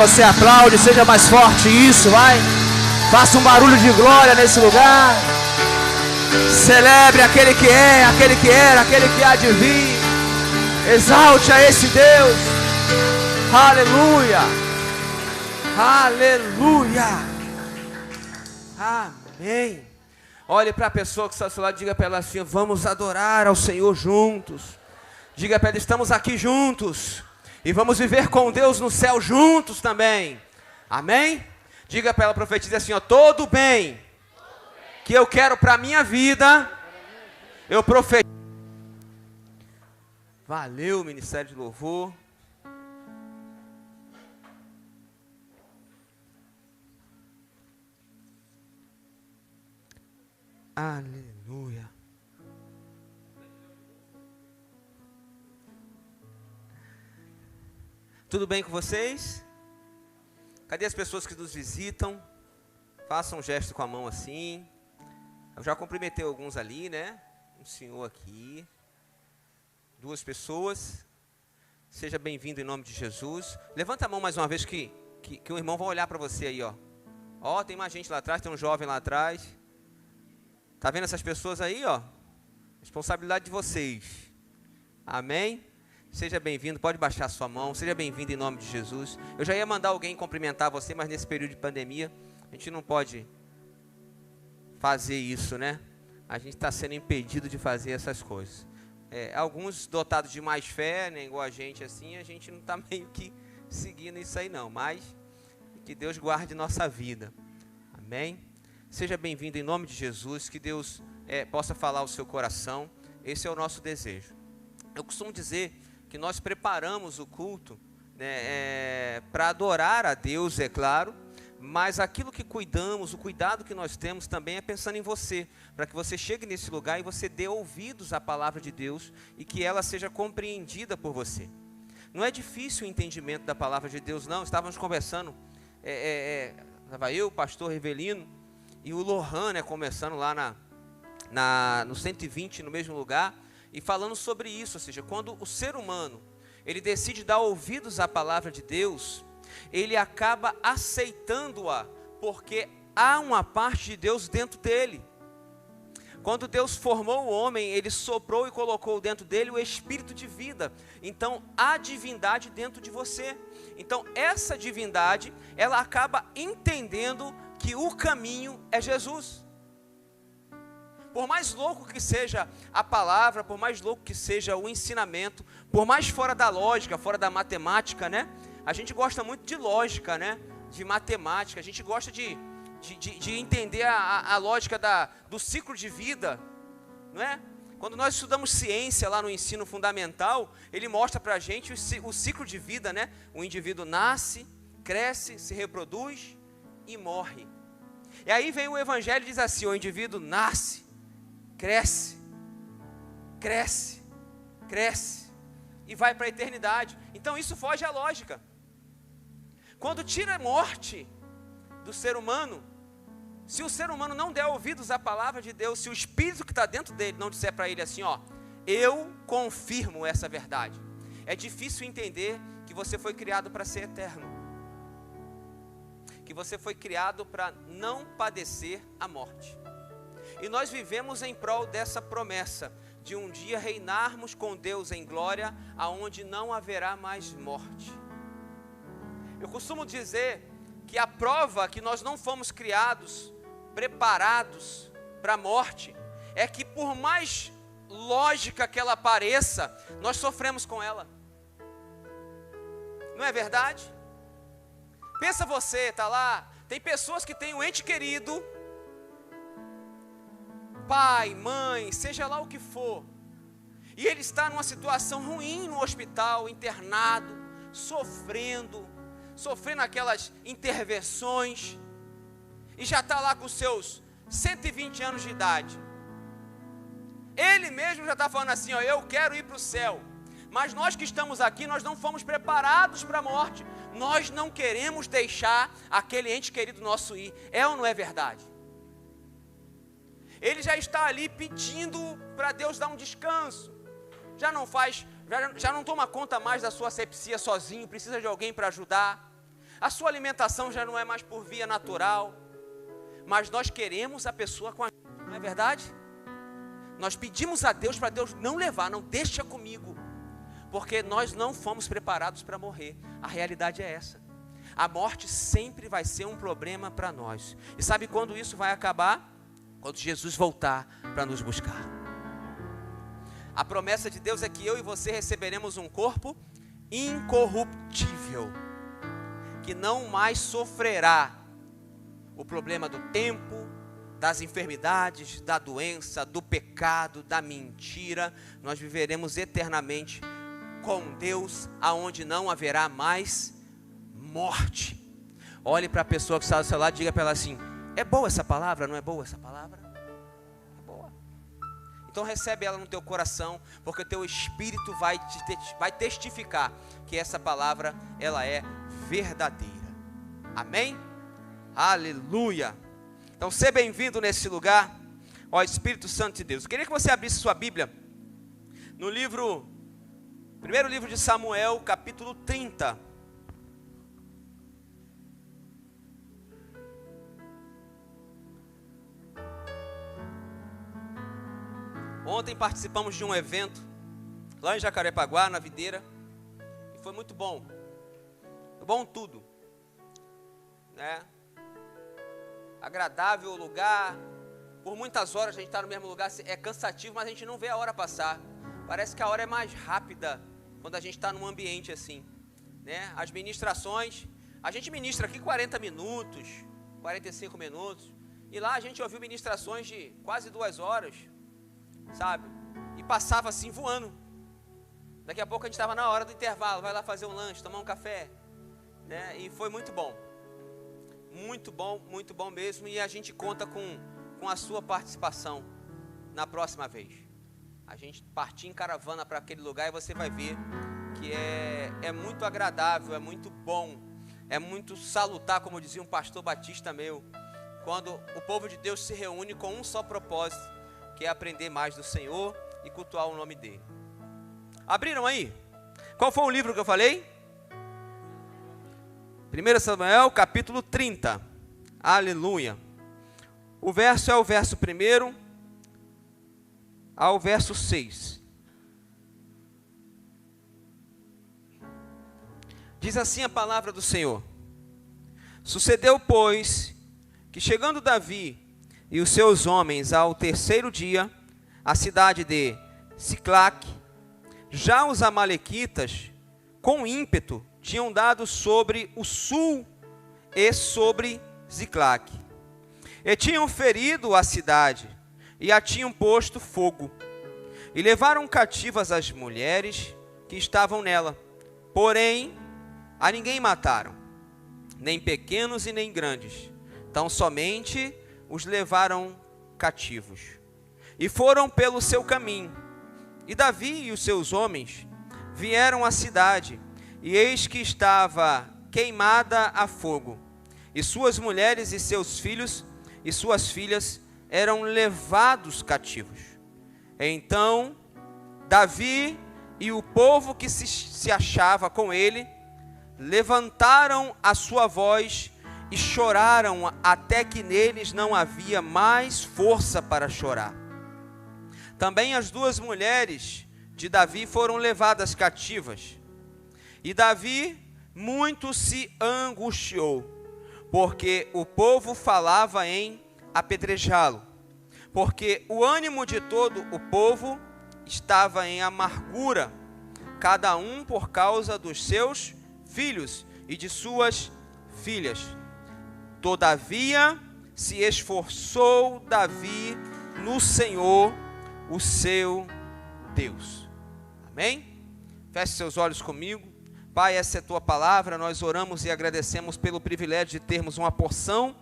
Você aplaude, seja mais forte isso, vai. Faça um barulho de glória nesse lugar. Celebre aquele que é, aquele que era, aquele que há de vir. Exalte a esse Deus. Aleluia. Aleluia. Amém. Olhe para a pessoa que está ao seu lado e diga para ela assim: vamos adorar ao Senhor juntos. Diga para ela: estamos aqui juntos. E vamos viver com Deus no céu juntos também. Amém? Diga para ela, profetize assim, ó: todo bem que eu quero para a minha vida, eu profetizo. Valeu, Ministério de Louvor. Aleluia. Tudo bem com vocês? Cadê as pessoas que nos visitam? Façam um gesto com a mão assim. Eu já cumprimentei alguns ali, né? Um senhor aqui. 2 pessoas. Seja bem-vindo em nome de Jesus. Levanta a mão mais uma vez que o irmão vai olhar para você aí, ó. Ó, tem mais gente lá atrás, tem um jovem lá atrás. Tá vendo essas pessoas aí, ó? Responsabilidade de vocês. Amém? Seja bem-vindo, pode baixar a sua mão. Seja bem-vindo em nome de Jesus. Eu já ia mandar alguém cumprimentar você, mas nesse período de pandemia a gente não pode fazer isso, né? A gente está sendo impedido de fazer essas coisas. Alguns dotados de mais fé, né, igual a gente assim, a gente não está meio que seguindo isso aí não. Mas que Deus guarde nossa vida. Amém? Seja bem-vindo em nome de Jesus. Que Deus possa falar ao seu coração. Esse é o nosso desejo. Eu costumo dizer que nós preparamos o culto, né, para adorar a Deus, é claro, mas aquilo que cuidamos, o cuidado que nós temos também é pensando em você, para que você chegue nesse lugar e você dê ouvidos à palavra de Deus e que ela seja compreendida por você. Não é difícil o entendimento da palavra de Deus, não. Estávamos conversando, estava eu, o pastor Rivelino e o Lohan, né, conversando lá no 120, no mesmo lugar, e falando sobre isso, ou seja, quando o ser humano, ele decide dar ouvidos à palavra de Deus, ele acaba aceitando-a, porque há uma parte de Deus dentro dele. Quando Deus formou o homem, ele soprou e colocou dentro dele o espírito de vida. Então, há divindade dentro de você. Então, essa divindade, ela acaba entendendo que o caminho é Jesus. Por mais louco que seja a palavra, por mais louco que seja o ensinamento, por mais fora da lógica, fora da matemática, né? A gente gosta muito de lógica, né? De matemática, a gente gosta de entender a lógica do ciclo de vida, não é? Quando nós estudamos ciência lá no ensino fundamental, ele mostra para a gente o ciclo de vida, né? O indivíduo nasce, cresce, se reproduz e morre. E aí vem o evangelho e diz assim: o indivíduo nasce, cresce, cresce, cresce e vai para a eternidade. Então isso foge à lógica. Quando tira a morte do ser humano, se o ser humano não der ouvidos à palavra de Deus, se o espírito que está dentro dele não disser para ele assim, ó, eu confirmo essa verdade, é difícil entender que você foi criado para ser eterno, que você foi criado para não padecer a morte. E nós vivemos em prol dessa promessa de um dia reinarmos com Deus em glória, aonde não haverá mais morte. Eu costumo dizer que a prova que nós não fomos criados, preparados para a morte, é que por mais lógica que ela pareça, nós sofremos com ela. Não é verdade? Pensa você, tá lá, tem pessoas que têm um ente querido, pai, mãe, seja lá o que for, e ele está numa situação ruim no hospital, internado, sofrendo aquelas intervenções, e já está lá com seus 120 anos de idade. Ele mesmo já está falando assim, ó, eu quero ir para o céu. Mas nós que estamos aqui, nós não fomos preparados para a morte. Nós não queremos deixar aquele ente querido nosso ir. É ou não é verdade? Ele já está ali pedindo para Deus dar um descanso. Já não toma conta mais da sua asepsia sozinho, precisa de alguém para ajudar. A sua alimentação já não é mais por via natural. Mas nós queremos a pessoa com a gente, não é verdade? Nós pedimos a Deus para Deus não levar, não deixa comigo. Porque nós não fomos preparados para morrer. A realidade é essa. A morte sempre vai ser um problema para nós. E sabe quando isso vai acabar? Quando Jesus voltar para nos buscar. A promessa de Deus é que eu e você receberemos um corpo incorruptível, que não mais sofrerá o problema do tempo, das enfermidades, da doença, do pecado, da mentira. Nós viveremos eternamente com Deus, aonde não haverá mais morte. Olhe para a pessoa que está do seu lado e diga para ela assim: é boa essa palavra? Não é boa essa palavra? É boa. Então recebe ela no teu coração, porque o teu espírito vai testificar que essa palavra, ela é verdadeira. Amém? Aleluia. Então seja bem-vindo nesse lugar, ó Espírito Santo de Deus. Eu queria que você abrisse sua Bíblia no primeiro livro de Samuel, capítulo 30. Ontem participamos de um evento lá em Jacarepaguá, na Videira, e foi muito bom. Bom tudo, né? Agradável o lugar. Por muitas horas a gente está no mesmo lugar, é cansativo, mas a gente não vê a hora passar. Parece que a hora é mais rápida quando a gente está num ambiente assim, né? As ministrações, a gente ministra aqui 40 minutos, 45 minutos, e lá a gente ouviu ministrações de quase 2 horas, sabe? E passava assim voando. Daqui a pouco a gente estava na hora do intervalo, vai lá fazer um lanche, tomar um café, né? E foi muito bom mesmo. E a gente conta com a sua participação na próxima vez. A gente partir em caravana para aquele lugar e você vai ver que é muito agradável, é muito bom, é muito salutar, como dizia um pastor batista meu, quando o povo de Deus se reúne com um só propósito, que é aprender mais do Senhor e cultuar o nome dele. Abriram aí? Qual foi o livro que eu falei? 1 Samuel, capítulo 30. Aleluia. O verso é o verso 1 ao verso 6. Diz assim a palavra do Senhor: Sucedeu, pois, que chegando Davi e os seus homens ao 3º dia, a cidade de Siclac, já os amalequitas, com ímpeto, tinham dado sobre o sul e sobre Ziclac, e tinham ferido a cidade, e a tinham posto fogo, e levaram cativas as mulheres que estavam nela, porém a ninguém mataram, nem pequenos e nem grandes, tão somente os levaram cativos, e foram pelo seu caminho. E Davi e os seus homens vieram à cidade, e eis que estava queimada a fogo, e suas mulheres e seus filhos e suas filhas eram levados cativos. Então Davi e o povo que se achava com ele levantaram a sua voz e choraram até que neles não havia mais força para chorar. Também as 2 mulheres de Davi foram levadas cativas. E Davi muito se angustiou, porque o povo falava em apedrejá-lo, porque o ânimo de todo o povo estava em amargura, cada um por causa dos seus filhos e de suas filhas. Todavia se esforçou Davi no Senhor, o seu Deus. Amém? Feche seus olhos comigo. Pai, essa é a tua palavra, nós oramos e agradecemos pelo privilégio de termos uma porção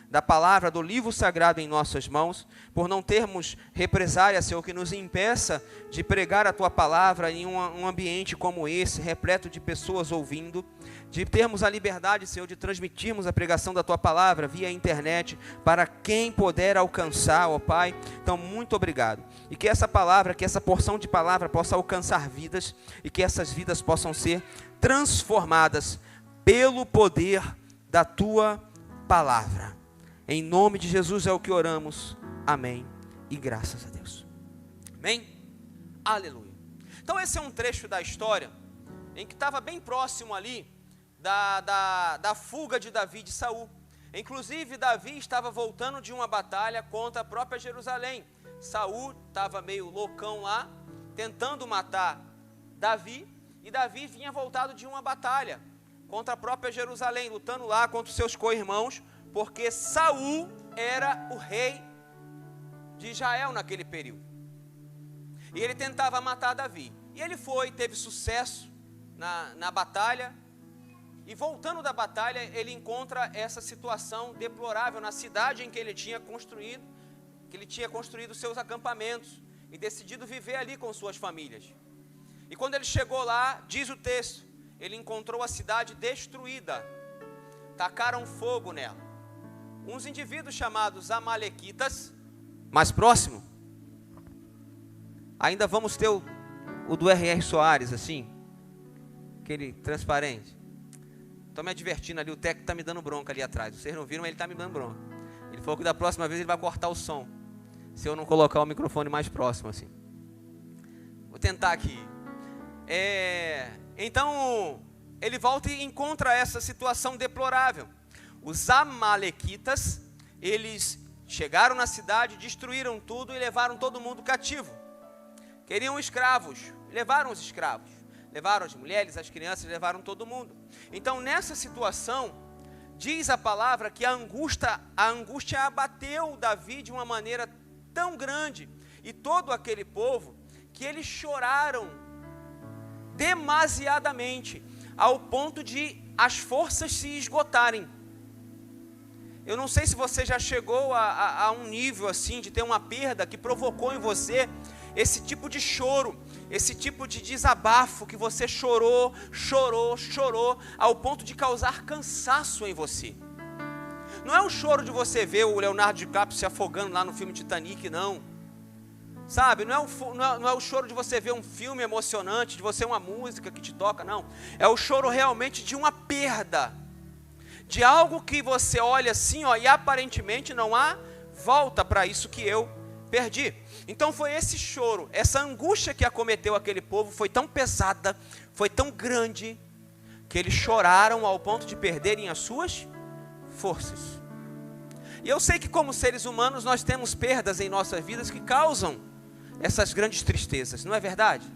da palavra do livro sagrado em nossas mãos, por não termos represária, Senhor, que nos impeça de pregar a tua palavra em um ambiente como esse, repleto de pessoas ouvindo, de termos a liberdade, Senhor, de transmitirmos a pregação da tua palavra via internet, para quem puder alcançar, ó Pai. Então, muito obrigado. E que essa palavra, que essa porção de palavra possa alcançar vidas, e que essas vidas possam ser transformadas pelo poder da tua palavra. Em nome de Jesus é o que oramos. Amém. E graças a Deus. Amém? Aleluia. Então esse é um trecho da história em que estava bem próximo ali da fuga de Davi de Saul. Inclusive Davi estava voltando de uma batalha contra a própria Jerusalém. Saul estava meio loucão lá, tentando matar Davi, e Davi vinha voltado de uma batalha contra a própria Jerusalém, lutando lá contra os seus co-irmãos, porque Saul era o rei de Israel naquele período. E ele tentava matar Davi. E ele teve sucesso na batalha. E voltando da batalha, ele encontra essa situação deplorável na cidade em que ele tinha construído seus acampamentos e decidido viver ali com suas famílias. E quando ele chegou lá, diz o texto, ele encontrou a cidade destruída. Tacaram fogo nela. Uns indivíduos chamados amalequitas, mais próximo, ainda vamos ter o do R.R. Soares, assim, aquele transparente. Estou me advertindo ali, o técnico está me dando bronca ali atrás. Vocês não viram, mas ele está me dando bronca. Ele falou que da próxima vez ele vai cortar o som, se eu não colocar o microfone mais próximo assim. Vou tentar aqui. Então, ele volta e encontra essa situação deplorável. Os amalequitas, eles chegaram na cidade, destruíram tudo e levaram todo mundo cativo. Queriam escravos, levaram os escravos. Levaram as mulheres, as crianças, levaram todo mundo. Então, nessa situação, diz a palavra que a angústia abateu Davi de uma maneira tão grande, e todo aquele povo, que eles choraram demasiadamente, ao ponto de as forças se esgotarem. Eu não sei se você já chegou a um nível assim, de ter uma perda que provocou em você esse tipo de choro, esse tipo de desabafo que você chorou, ao ponto de causar cansaço em você. Não é o choro de você ver o Leonardo DiCaprio se afogando lá no filme Titanic, não. Sabe, não é o choro de você ver um filme emocionante, de você uma música que te toca, não. É o choro realmente de uma perda, de algo que você olha assim, e aparentemente não há volta para isso que eu perdi. Então foi esse choro, essa angústia que acometeu aquele povo foi tão pesada, foi tão grande, que eles choraram ao ponto de perderem as suas forças. E eu sei que como seres humanos nós temos perdas em nossas vidas que causam essas grandes tristezas, não é verdade?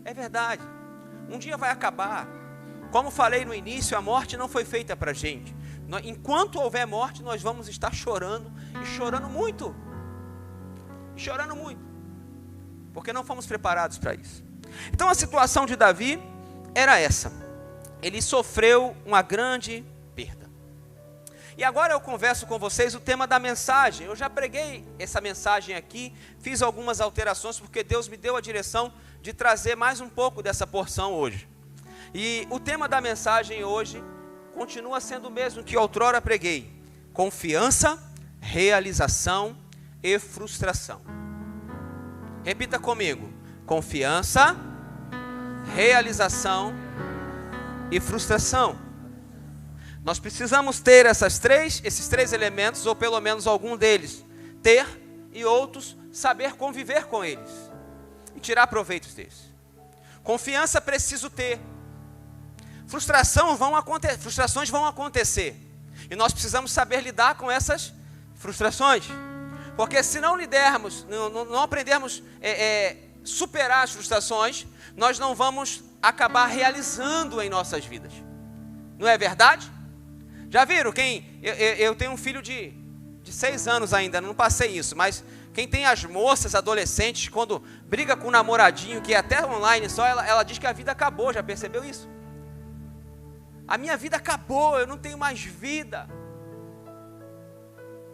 É verdade. Um dia vai acabar. Como falei no início, a morte não foi feita para a gente. Enquanto houver morte, nós vamos estar chorando, e chorando muito. Chorando muito, porque não fomos preparados para isso. Então a situação de Davi era essa. Ele sofreu uma grande perda. E agora eu converso com vocês o tema da mensagem. Eu já preguei essa mensagem aqui, fiz algumas alterações, porque Deus me deu a direção de trazer mais um pouco dessa porção hoje. E o tema da mensagem hoje continua sendo o mesmo que outrora preguei: confiança, realização e frustração. Repita comigo: confiança, realização e frustração. Nós precisamos ter esses três elementos, ou pelo menos algum deles, ter, e outros saber conviver com eles e tirar proveitos deles. Confiança preciso ter. Frustrações vão acontecer, e nós precisamos saber lidar com essas frustrações. Porque se não não aprendermos superar as frustrações, nós não vamos acabar realizando em nossas vidas. Não é verdade? Já viram eu tenho um filho de 6 anos ainda, não passei isso, mas quem tem as moças, adolescentes, quando briga com um namoradinho, que é até online só, ela diz que a vida acabou, já percebeu isso? A minha vida acabou, eu não tenho mais vida.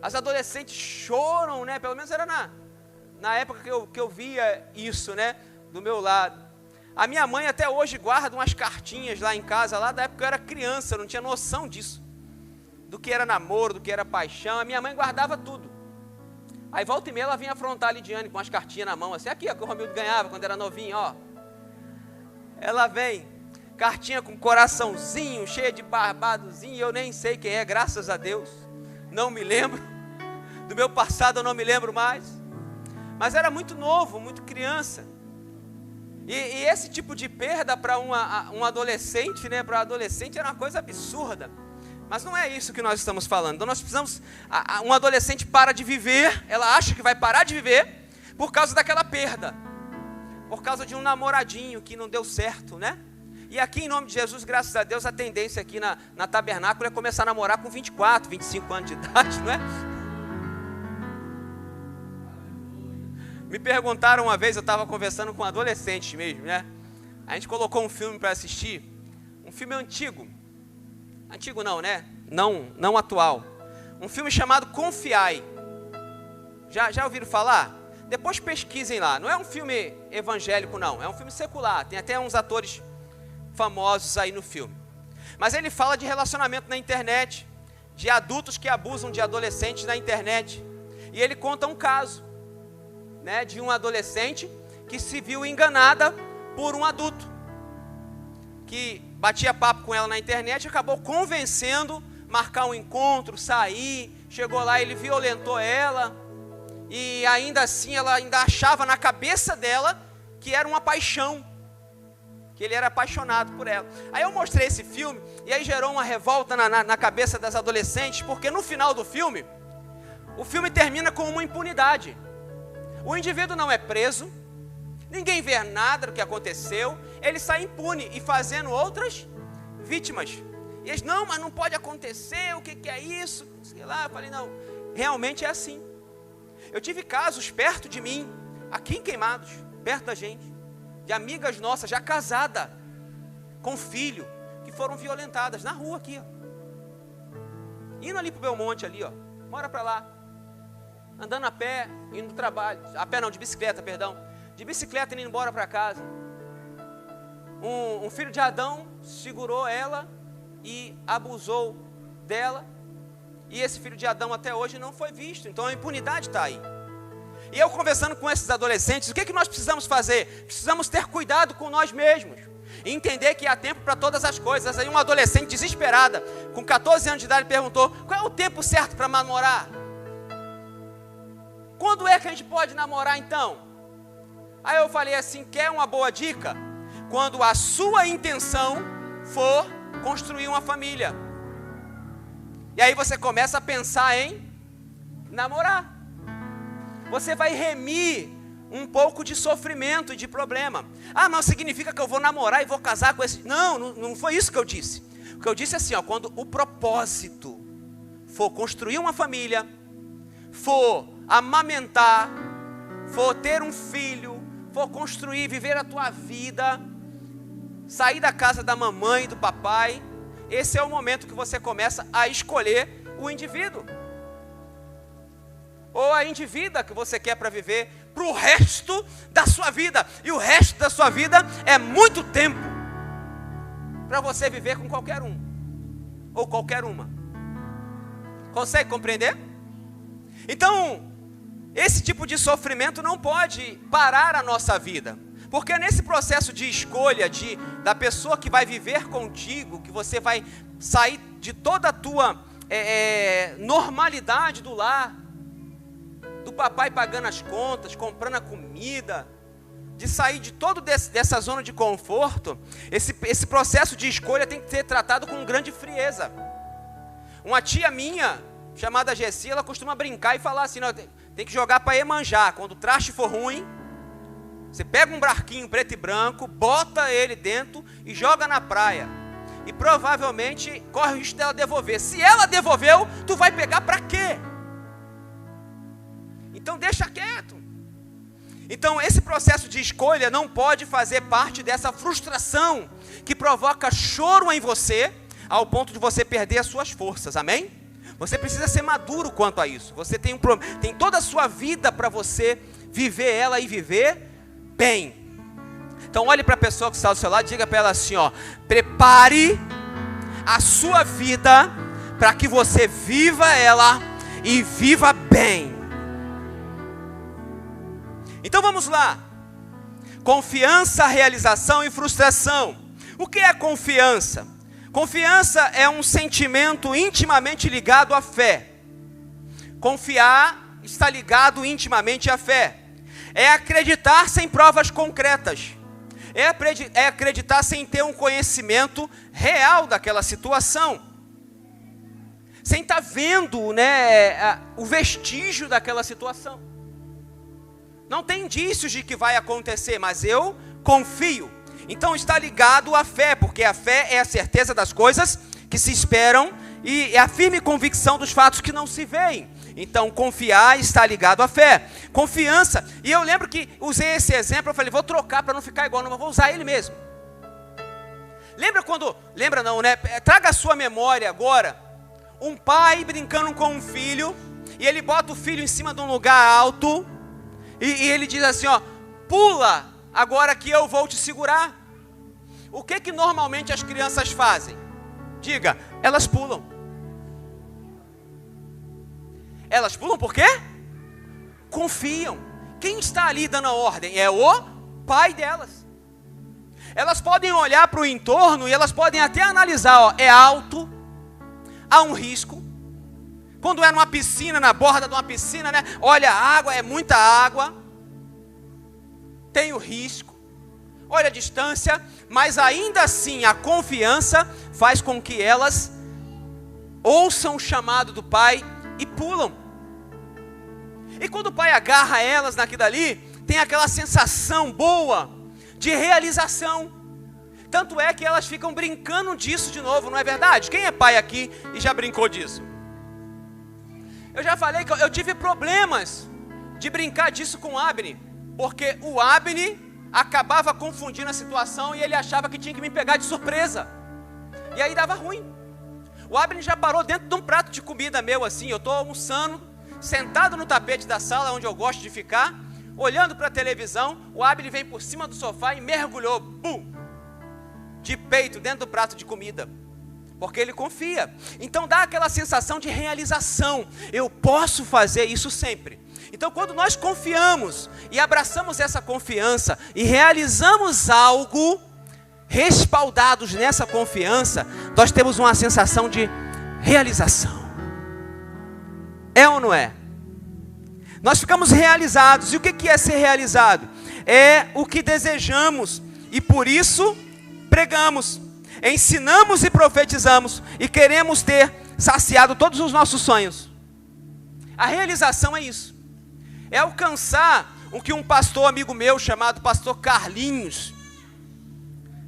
As adolescentes choram, né? Pelo menos era na época que eu via isso, né? Do meu lado. A minha mãe até hoje guarda umas cartinhas lá em casa, lá da época que eu era criança, eu não tinha noção disso. Do que era namoro, do que era paixão. A minha mãe guardava tudo. Aí volta e meia ela vinha afrontar a Lidiane com as cartinhas na mão, assim, aqui, ó, que o Romildo ganhava quando era novinho, ó. Ela vem. cartinha com coraçãozinho, cheia de barbadozinho, eu nem sei quem é, graças a Deus, não me lembro, do meu passado eu não me lembro mais, mas era muito novo, muito criança, e esse tipo de perda para um adolescente, né, para um adolescente era uma coisa absurda, mas não é isso que nós estamos falando. Então nós precisamos, um adolescente para de viver, ela acha que vai parar de viver, por causa daquela perda, por causa de um namoradinho que não deu certo, né? E aqui em nome de Jesus, graças a Deus, a tendência aqui na Tabernáculo é começar a namorar com 24, 25 anos de idade, não é? Me perguntaram uma vez, eu estava conversando com um adolescente mesmo, né? A gente colocou um filme para assistir, um filme antigo não, né? Não atual. Um filme chamado Confiai. Já ouviram falar? Depois pesquisem lá. Não é um filme evangélico, não. É um filme secular. Tem até uns atores famosos aí no filme. Mas ele fala de relacionamento na internet, de adultos que abusam de adolescentes na internet. E ele conta um caso, né, de um adolescente que se viu enganada por um adulto, que batia papo com ela na internet e acabou convencendo, marcar um encontro, sair. Chegou lá, ele violentou ela, e ainda assim ela ainda achava na cabeça dela que era uma paixão, que ele era apaixonado por ela. Aí eu mostrei esse filme, e aí gerou uma revolta na cabeça das adolescentes, porque no final do filme, o filme termina com uma impunidade. O indivíduo não é preso, ninguém vê nada do que aconteceu, ele sai impune e fazendo outras vítimas. E eles, não, mas não pode acontecer, o que é isso? Sei lá, eu falei, não, realmente é assim. Eu tive casos perto de mim, aqui em Queimados, perto da gente, de amigas nossas, já casada, com filho, que foram violentadas na rua aqui, ó. Indo ali pro Belmonte ali, ó, mora pra lá, andando a pé, indo no trabalho, a pé não, de bicicleta, perdão, de bicicleta indo embora para casa. Um filho de Adão segurou ela e abusou dela, e esse filho de Adão até hoje não foi visto. Então a impunidade está aí. E eu conversando com esses adolescentes, o que nós precisamos fazer? Precisamos ter cuidado com nós mesmos, e entender que há tempo para todas as coisas. Aí uma adolescente desesperada, com 14 anos de idade, perguntou, qual é o tempo certo para namorar? Quando é que a gente pode namorar então? Aí eu falei assim, quer uma boa dica? Quando a sua intenção for construir uma família. E aí você começa a pensar em namorar. Você vai remir um pouco de sofrimento e de problema. Ah, não significa que eu vou namorar e vou casar com esse... Não foi isso que eu disse. O que eu disse é assim, ó, quando o propósito for construir uma família, for amamentar, for ter um filho, for construir, viver a tua vida, sair da casa da mamãe e do papai, esse é o momento que você começa a escolher o indivíduo, ou a indivídua que você quer para viver para o resto da sua vida. E o resto da sua vida é muito tempo para você viver com qualquer um ou qualquer uma. Consegue compreender? Então, esse tipo de sofrimento não pode parar a nossa vida, porque nesse processo de escolha da pessoa que vai viver contigo, que você vai sair de toda a tua normalidade do lar, do papai pagando as contas, comprando a comida, de sair de todo dessa zona de conforto, esse processo de escolha tem que ser tratado com grande frieza. Uma tia minha, chamada Gessi, ela costuma brincar e falar assim, não, tem que jogar para Iemanjá. Quando o traste for ruim, você pega um barquinho preto e branco, bota ele dentro e joga na praia. E provavelmente corre o risco dela devolver. Se ela devolveu, tu vai pegar para quê? Então deixa quieto. Então esse processo de escolha não pode fazer parte dessa frustração que provoca choro em você, ao ponto de você perder as suas forças, amém? Você precisa ser maduro quanto a isso. Você tem toda a sua vida para você viver ela e viver bem. Então olhe para a pessoa que está do seu lado e diga para ela assim, ó, prepare a sua vida para que você viva ela e viva bem. Então vamos lá. Confiança, realização e frustração. O que é confiança? Confiança é um sentimento intimamente ligado à fé. Confiar está ligado intimamente à fé. É acreditar sem provas concretas. É acreditar sem ter um conhecimento real daquela situação. Sem estar vendo, né, o vestígio daquela situação. Não tem indícios de que vai acontecer, mas eu confio. Então está ligado à fé, porque a fé é a certeza das coisas que se esperam e é a firme convicção dos fatos que não se veem. Então confiar está ligado à fé. Confiança, e eu lembro que usei esse exemplo, eu falei, vou trocar para não ficar igual, não, mas vou usar ele mesmo. Lembra não, né? Traga a sua memória agora, um pai brincando com um filho, e ele bota o filho em cima de um lugar alto, e ele diz assim, ó, pula, agora que eu vou te segurar. O que normalmente as crianças fazem? Diga, elas pulam. Elas pulam por quê? Confiam. Quem está ali dando a ordem? É o pai delas. Elas podem olhar para o entorno e elas podem até analisar, ó, é alto, há um risco. Quando é numa piscina, na borda de uma piscina, né? Olha, a água, é muita água. Tem o risco. Olha a distância. Mas ainda assim, a confiança faz com que elas ouçam o chamado do pai e pulam. E quando o pai agarra elas naquilo ali, tem aquela sensação boa de realização. Tanto é que elas ficam brincando disso de novo, não é verdade? Quem é pai aqui e já brincou disso? Eu já falei que eu tive problemas de brincar disso com o Abner, porque o Abner acabava confundindo a situação e ele achava que tinha que me pegar de surpresa. E aí dava ruim. O Abner já parou dentro de um prato de comida meu assim, eu estou almoçando, sentado no tapete da sala onde eu gosto de ficar, olhando para a televisão, o Abner vem por cima do sofá e mergulhou, bum, de peito dentro do prato de comida. Porque ele confia. Então dá aquela sensação de realização. Eu posso fazer isso sempre. Então quando nós confiamos e abraçamos essa confiança e realizamos algo respaldados nessa confiança, nós temos uma sensação de realização. É ou não é? Nós ficamos realizados. E o que é ser realizado? É o que desejamos e por isso pregamos, ensinamos e profetizamos e queremos ter saciado todos os nossos sonhos. A realização é isso. É alcançar o que um pastor amigo meu chamado pastor Carlinhos,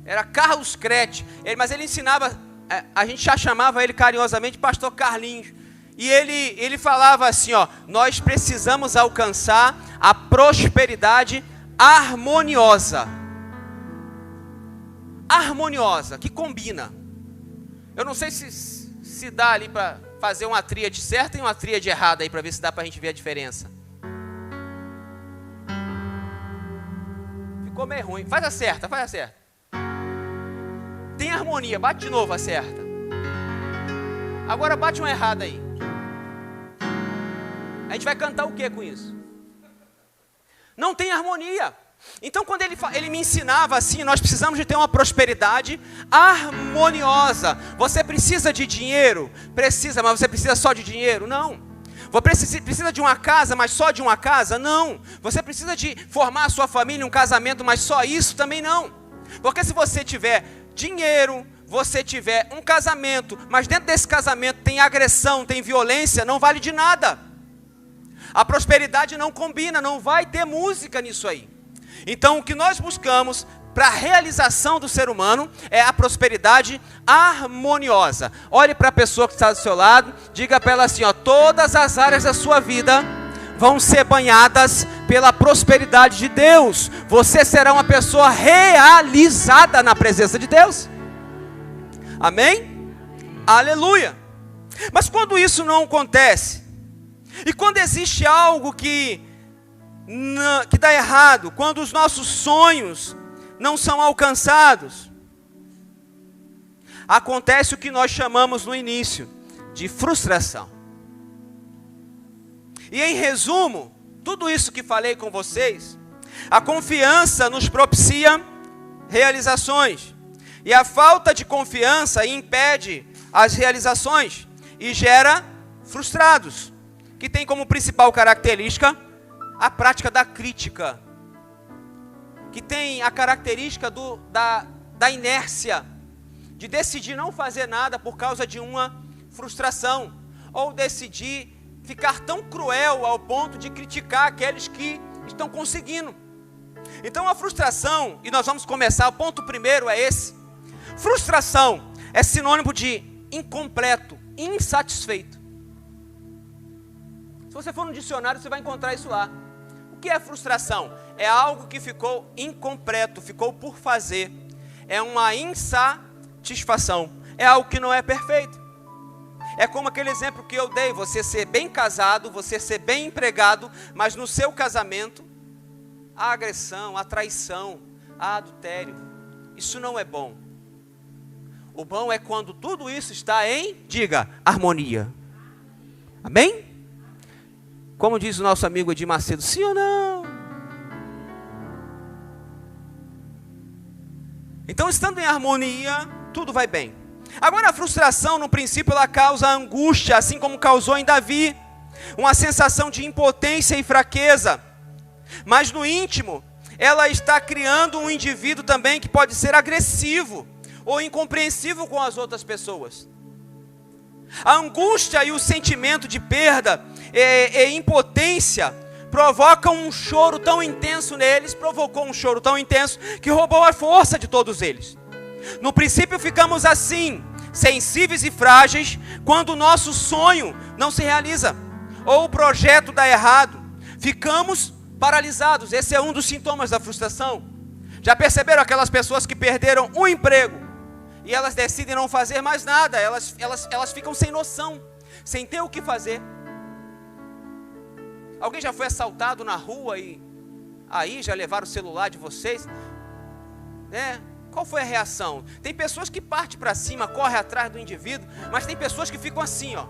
era Carlos Crete, mas ele ensinava, a gente já chamava ele carinhosamente pastor Carlinhos. E ele falava assim, ó, nós precisamos alcançar a prosperidade harmoniosa. Harmoniosa, que combina. Eu não sei se dá ali para fazer uma tríade certa e uma tríade errada aí, para ver se dá para a gente ver a diferença. Ficou meio ruim. Faz a certa, faz a certa. Tem harmonia, bate de novo a certa. Agora bate uma errada aí. A gente vai cantar o que com isso? Não tem harmonia. Então quando ele me ensinava assim, nós precisamos de ter uma prosperidade harmoniosa. Você precisa de dinheiro? Precisa, mas você precisa só de dinheiro? Não. Você precisa de uma casa, mas só de uma casa? Não. Você precisa de formar a sua família, um casamento, mas só isso? Também não. Porque se você tiver dinheiro, você tiver um casamento, mas dentro desse casamento tem agressão, tem violência, não vale de nada. A prosperidade não combina, não vai ter música nisso aí. Então o que nós buscamos para a realização do ser humano é a prosperidade harmoniosa. Olhe para a pessoa que está do seu lado, diga para ela assim, ó, todas as áreas da sua vida vão ser banhadas pela prosperidade de Deus. Você será uma pessoa realizada na presença de Deus. Amém? Aleluia. Mas quando isso não acontece, e quando existe algo que dá errado, quando os nossos sonhos não são alcançados, acontece o que nós chamamos no início de frustração. E em resumo, tudo isso que falei com vocês, a confiança nos propicia realizações. E a falta de confiança impede as realizações e gera frustrados, que tem como principal característica a prática da crítica, que tem a característica da inércia, de decidir não fazer nada por causa de uma frustração, ou decidir ficar tão cruel ao ponto de criticar aqueles que estão conseguindo. Então a frustração, e nós vamos começar, o ponto primeiro é esse: frustração é sinônimo de incompleto, insatisfeito. Se você for no dicionário, você vai encontrar isso lá. O que é frustração? É algo que ficou incompleto, ficou por fazer. É uma insatisfação. É algo que não é perfeito. É como aquele exemplo que eu dei: você ser bem casado, você ser bem empregado, mas no seu casamento, a agressão, a traição, a adultério. Isso não é bom. O bom é quando tudo isso está em, diga, harmonia. Amém? Como diz o nosso amigo Edir Macedo, sim ou não? Então, estando em harmonia, tudo vai bem. Agora, a frustração, no princípio, ela causa angústia, assim como causou em Davi, uma sensação de impotência e fraqueza. Mas no íntimo, ela está criando um indivíduo também que pode ser agressivo ou incompreensível com as outras pessoas. A angústia e o sentimento de perda e impotência provocam um choro tão intenso neles, provocou um choro tão intenso que roubou a força de todos eles. No princípio ficamos assim, sensíveis e frágeis, quando o nosso sonho não se realiza, ou o projeto dá errado. Ficamos paralisados. Esse é um dos sintomas da frustração. Já perceberam aquelas pessoas que perderam um emprego e elas decidem não fazer mais nada? Elas ficam sem noção, sem ter o que fazer. Alguém já foi assaltado na rua e aí já levaram o celular de vocês? Qual foi a reação? Tem pessoas que partem para cima, correm atrás do indivíduo, mas tem pessoas que ficam assim, ó.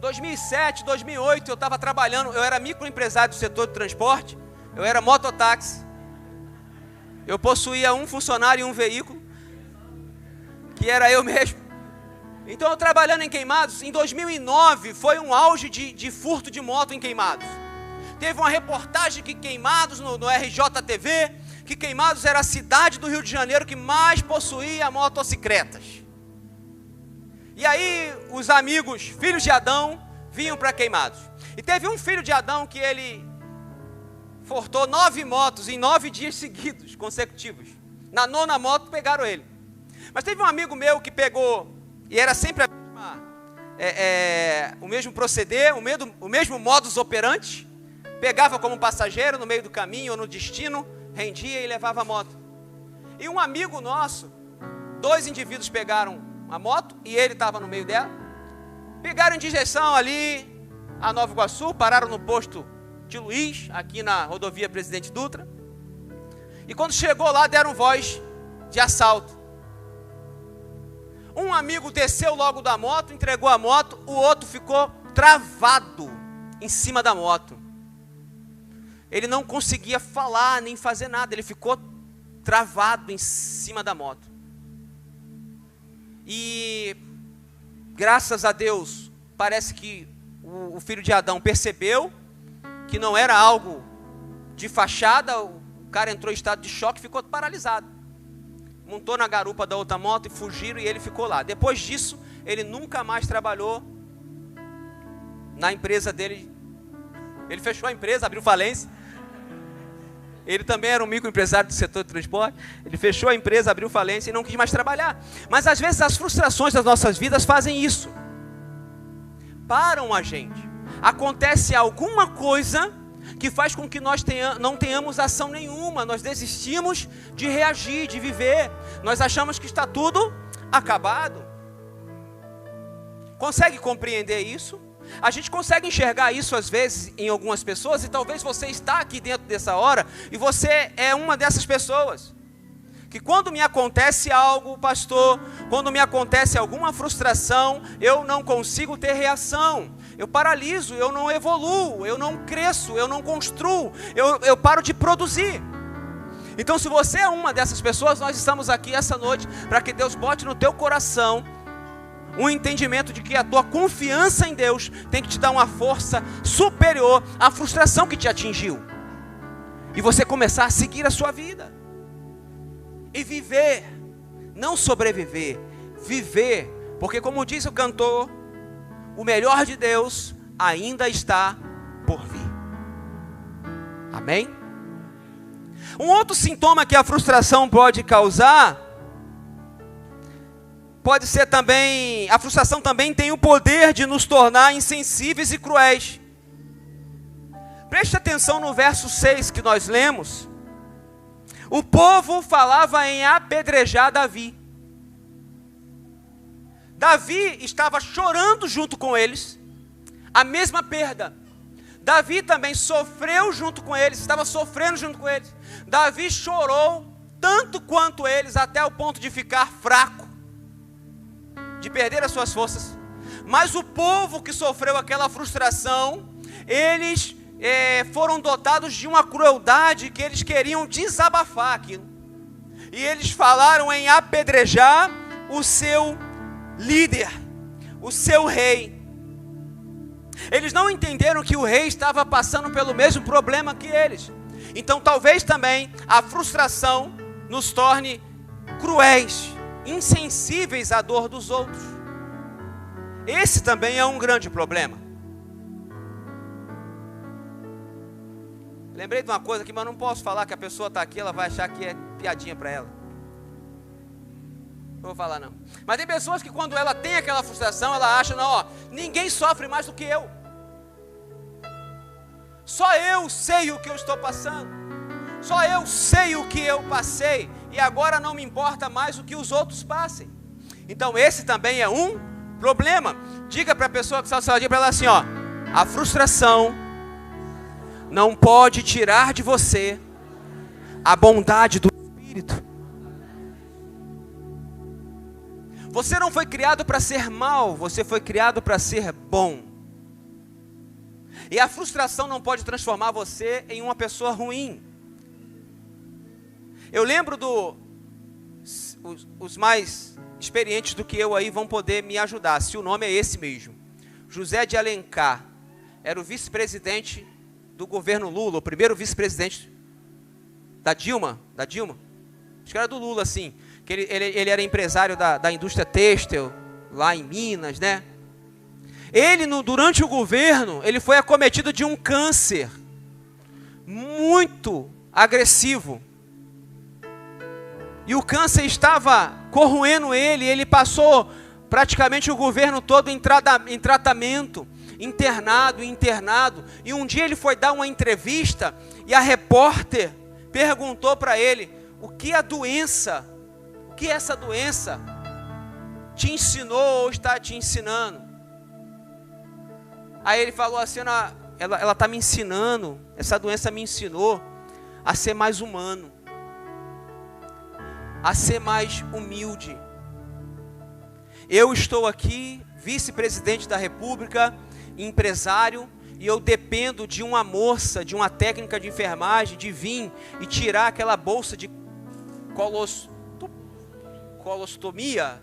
2007, 2008, eu estava trabalhando, eu era microempresário do setor de transporte, eu era mototáxi. Eu possuía um funcionário e um veículo, que era eu mesmo. Então, eu trabalhando em Queimados, em 2009, foi um auge de furto de moto em Queimados. Teve uma reportagem que Queimados, no RJTV, que Queimados era a cidade do Rio de Janeiro que mais possuía motocicletas. E aí, os amigos, filhos de Adão, vinham para Queimados. E teve um filho de Adão que ele furtou 9 motos em 9 dias seguidos, consecutivos. Na 9ª moto, pegaram ele. Mas teve um amigo meu que pegou, e era sempre o mesmo proceder, o mesmo modus operandi. Pegava como passageiro no meio do caminho ou no destino, rendia e levava a moto. E um amigo nosso, 2 indivíduos pegaram a moto e ele estava no meio dela. Pegaram em direção ali a Nova Iguaçu, pararam no posto de Luiz, aqui na rodovia Presidente Dutra. E quando chegou lá, deram voz de assalto. Um amigo desceu logo da moto, entregou a moto, o outro ficou travado em cima da moto. Ele não conseguia falar nem fazer nada, ele ficou travado em cima da moto. E graças a Deus, parece que o filho de Adão percebeu que não era algo de fachada. O cara entrou em estado de choque e ficou paralisado. Montou na garupa da outra moto e fugiram e ele ficou lá. Depois disso, ele nunca mais trabalhou na empresa dele. Ele fechou a empresa, abriu falência. Ele também era um microempresário do setor de transporte. Ele fechou a empresa, abriu falência e não quis mais trabalhar. Mas às vezes as frustrações das nossas vidas fazem isso. Param a gente. Acontece alguma coisa que faz com que nós não tenhamos ação nenhuma. Nós desistimos de reagir, de viver. Nós achamos que está tudo acabado. Consegue compreender isso? A gente consegue enxergar isso às vezes em algumas pessoas, e talvez você está aqui dentro dessa hora e você é uma dessas pessoas que quando me acontece algo, pastor, quando me acontece alguma frustração, eu não consigo ter reação, eu paraliso, eu não evoluo, eu não cresço, eu não construo, eu paro de produzir. Então, se você é uma dessas pessoas, nós estamos aqui essa noite para que Deus bote no teu coração um entendimento de que a tua confiança em Deus tem que te dar uma força superior à frustração que te atingiu. E você começar a seguir a sua vida. E viver, não sobreviver, viver. Porque como diz o cantor, o melhor de Deus ainda está por vir. Amém? Um outro sintoma que a frustração pode causar, pode ser também, a frustração também tem o poder de nos tornar insensíveis e cruéis. Preste atenção no verso 6 que nós lemos. O povo falava em apedrejar Davi. Davi estava chorando junto com eles, a mesma perda. Davi também sofreu junto com eles, estava sofrendo junto com eles. Davi chorou tanto quanto eles, até o ponto de ficar fraco, de perder as suas forças. Mas o povo que sofreu aquela frustração, eles foram dotados de uma crueldade que eles queriam desabafar aquilo. E eles falaram em apedrejar o seu líder, o seu rei. Eles não entenderam que o rei estava passando pelo mesmo problema que eles. Então talvez também a frustração nos torne cruéis, insensíveis à dor dos outros. Esse também é um grande problema. Lembrei de uma coisa aqui, mas não posso falar, que a pessoa está aqui, ela vai achar que é piadinha para ela. Não vou falar não. Mas tem pessoas que quando ela tem aquela frustração, ela acha, não, ó, ninguém sofre mais do que eu. Só eu sei o que eu estou passando. Só eu sei o que eu passei. E agora não me importa mais o que os outros passem. Então esse também é um problema. Diga para a pessoa que está ao seu lado, diga para ela assim, ó, a frustração não pode tirar de você a bondade do Espírito. Você não foi criado para ser mal, você foi criado para ser bom. E a frustração não pode transformar você em uma pessoa ruim. Eu lembro os mais experientes do que eu aí vão poder me ajudar, se o nome é esse mesmo. José de Alencar era o vice-presidente do governo Lula, o primeiro vice-presidente da Dilma. Acho que era do Lula, sim. Que ele era empresário da indústria têxtil, lá em Minas, né? Ele, durante o governo, ele foi acometido de um câncer muito agressivo. E o câncer estava corroendo ele passou praticamente o governo todo em tratamento, internado. E um dia ele foi dar uma entrevista e a repórter perguntou para ele, o que essa doença te ensinou ou está te ensinando? Aí ele falou assim, ela está me ensinando, essa doença me ensinou a ser mais humano, a ser mais humilde. Eu estou aqui, vice-presidente da República, empresário, e eu dependo de uma moça, de uma técnica de enfermagem, de vir e tirar aquela bolsa de colostomia.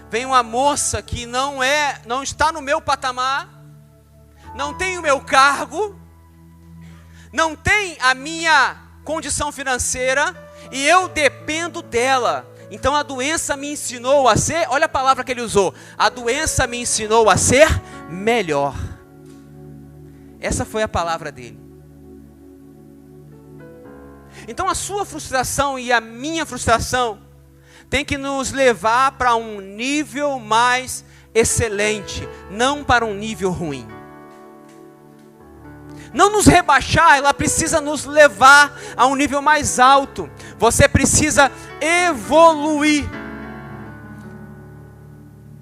Vem uma moça que não está no meu patamar, não tem o meu cargo, não tem a minha condição financeira, e eu dependo dela. Então a doença me ensinou a ser, olha a palavra que ele usou, a doença me ensinou a ser melhor. Essa foi a palavra dele. Então a sua frustração e a minha frustração tem que nos levar para um nível mais excelente, não para um nível ruim. Não nos rebaixar, ela precisa nos levar a um nível mais alto. Você precisa evoluir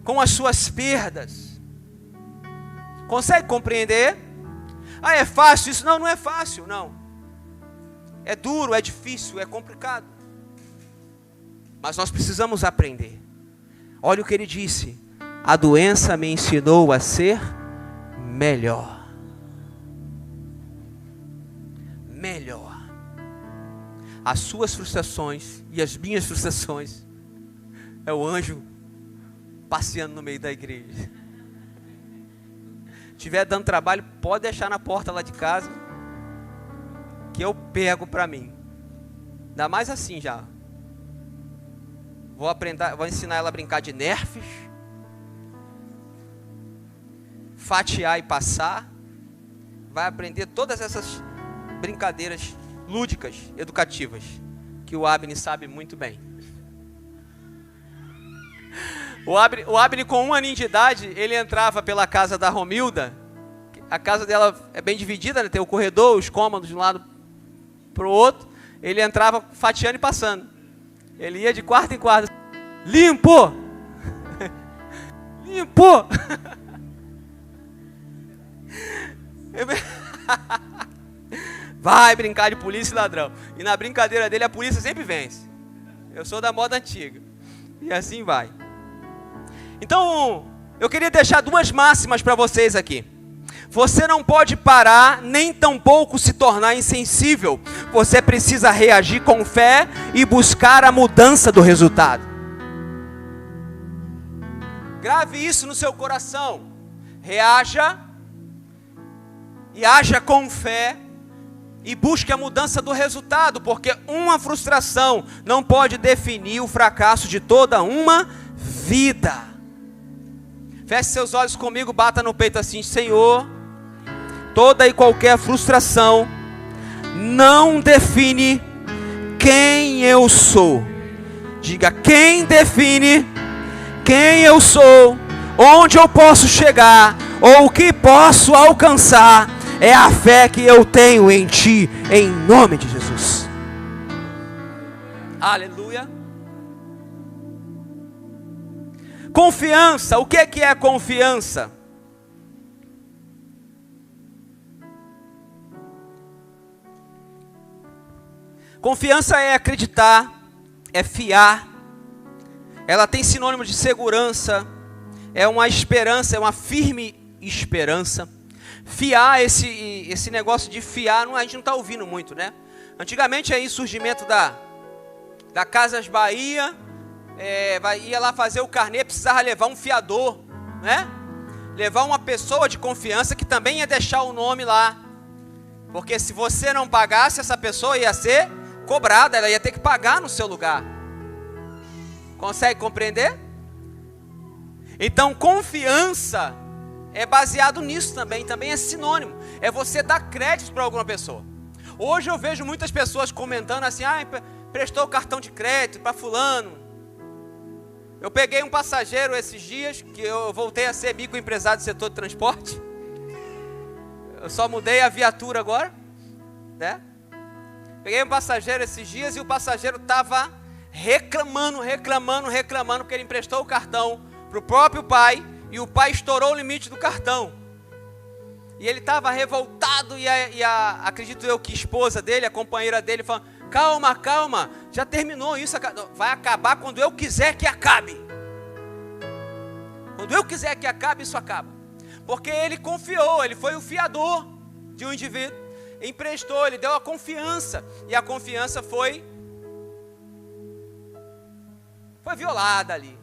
com as suas perdas. Consegue compreender? Ah, é fácil isso? Não, não é fácil, não. É duro, é difícil, é complicado. Mas nós precisamos aprender. Olha o que ele disse: a doença me ensinou a ser melhor. as suas frustrações e as minhas frustrações é o anjo passeando no meio da igreja. Tiver dando trabalho, pode deixar na porta lá de casa, que eu pego para mim. Ainda mais assim já. Vou ensinar ela a brincar de nerfs, fatiar e passar. Vai aprender todas essas brincadeiras lúdicas, educativas, que o Abner sabe muito bem. O Abner, com 1 aninho de idade, ele entrava pela casa da Romilda. A casa dela é bem dividida, né? Tem o corredor, os cômodos de um lado para o outro. Ele entrava fatiando e passando. Ele ia de quarto em quarto. Limpo! Limpo! Vai brincar de polícia e ladrão. E na brincadeira dele a polícia sempre vence. Eu sou da moda antiga. E assim vai. Então, eu queria deixar 2 máximas para vocês aqui. Você não pode parar, nem tampouco se tornar insensível. Você precisa reagir com fé e buscar a mudança do resultado. Grave isso no seu coração. Reaja e haja com fé e busque a mudança do resultado, porque uma frustração não pode definir o fracasso de toda uma vida. Feche seus olhos comigo, bata no peito assim: Senhor, toda e qualquer frustração não define quem eu sou. Diga: quem define quem eu sou, onde eu posso chegar, ou o que posso alcançar, é a fé que eu tenho em Ti, em nome de Jesus. Aleluia. Confiança, o que é confiança? Confiança é acreditar, é fiar, ela tem sinônimo de segurança, é uma esperança, é uma firme esperança. Fiar, esse negócio de fiar, a gente não está ouvindo muito, né? Antigamente aí, surgimento da Casas Bahia, ia lá fazer o carnê, precisava levar um fiador, né? Levar uma pessoa de confiança que também ia deixar o nome lá. Porque se você não pagasse, essa pessoa ia ser cobrada, ela ia ter que pagar no seu lugar. Consegue compreender? Então, confiança é baseado nisso também é sinônimo. É você dar crédito para alguma pessoa. Hoje eu vejo muitas pessoas comentando assim: prestou o cartão de crédito para fulano. Eu peguei um passageiro esses dias, que eu voltei a ser microempresário do setor de transporte. Eu só mudei a viatura agora, né? Peguei um passageiro esses dias e o passageiro estava reclamando, porque ele emprestou o cartão para o próprio pai e o pai estourou o limite do cartão. E ele estava revoltado e acredito eu que a esposa dele, a companheira dele, falou: calma, já terminou isso, vai acabar quando eu quiser que acabe. Quando eu quiser que acabe, isso acaba. Porque ele confiou, ele foi o fiador de um indivíduo, emprestou, ele deu a confiança, e a confiança foi violada ali.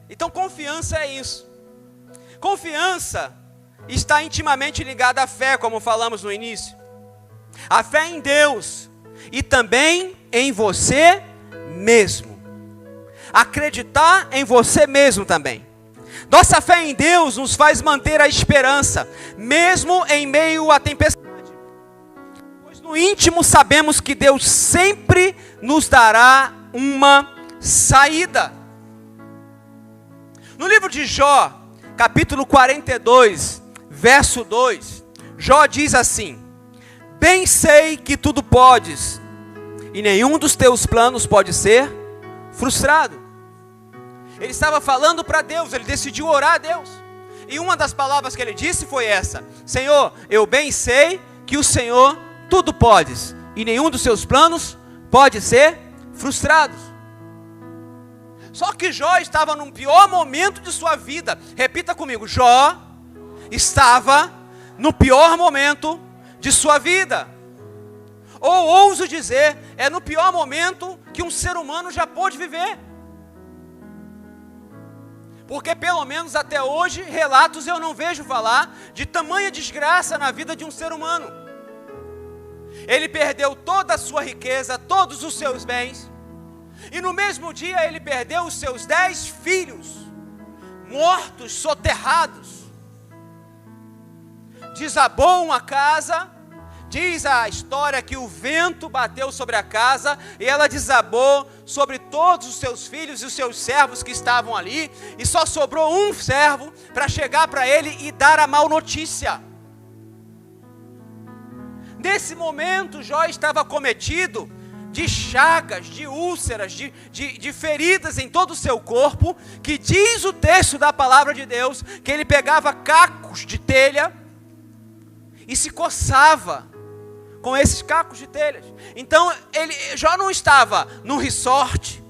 Então confiança é isso. Confiança está intimamente ligada à fé, como falamos no início. A fé em Deus e também em você mesmo. Acreditar em você mesmo também. Nossa fé em Deus nos faz manter a esperança, mesmo em meio à tempestade. Pois no íntimo sabemos que Deus sempre nos dará uma saída. No livro de Jó, capítulo 42, verso 2, Jó diz assim: bem sei que tudo podes, e nenhum dos teus planos pode ser frustrado. Ele estava falando para Deus, ele decidiu orar a Deus. E uma das palavras que ele disse foi essa: Senhor, eu bem sei que o Senhor tudo podes, e nenhum dos seus planos pode ser frustrado. Só que Jó estava num pior momento de sua vida. Repita comigo: Jó estava no pior momento de sua vida. Ou ouso dizer, é no pior momento que um ser humano já pôde viver. Porque pelo menos até hoje, relatos eu não vejo falar de tamanha desgraça na vida de um ser humano. Ele perdeu toda a sua riqueza, todos os seus bens, e no mesmo dia ele perdeu os seus 10 filhos, mortos, soterrados. Desabou uma casa, diz a história que o vento bateu sobre a casa, e ela desabou sobre todos os seus filhos e os seus servos que estavam ali, e só sobrou um servo para chegar para ele e dar a mal notícia. Nesse momento, Jó estava cometido de chagas, de úlceras, de feridas em todo o seu corpo, que diz o texto da palavra de Deus, que ele pegava cacos de telha e se coçava com esses cacos de telhas. Então, Jó não estava no resort,